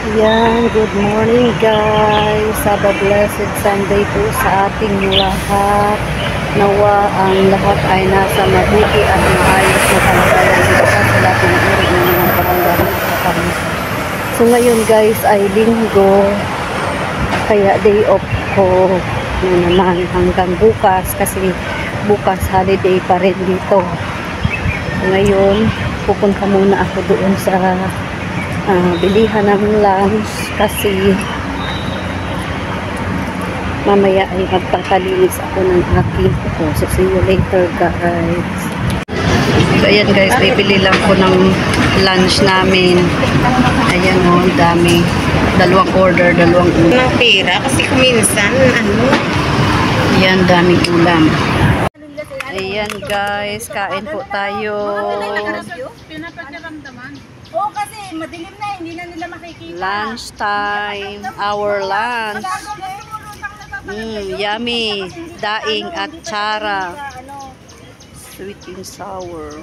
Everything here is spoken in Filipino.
Yan, good morning guys. Have a blessed Sunday po sa ating lahat. Nawa ang lahat ay nasa mabuti at maayos na kalagayan dito sa lahat ng uri ng mga barangay sa kami. So ngayon guys ay linggo, kaya day off ko na naman hanggang bukas kasi bukas holiday pa rin dito. So ngayon pupunta muna ako doon sa bilihan ng lunch kasi mamaya ay magpapalinis ako ng aking kuko. So see you later guys. So ayan guys, bibili lang ko ng lunch namin. Ayan o, dami. Dalawang order, dalawang ulam. Ng pera kasi kuminsan Ayan, daming ulam. Ayan guys, kain po tayo. Oo, kasi madilim na, hindi na nila makikita. Lunch time, our lunch. Yummy. Daing at tsara. Sweet and sour.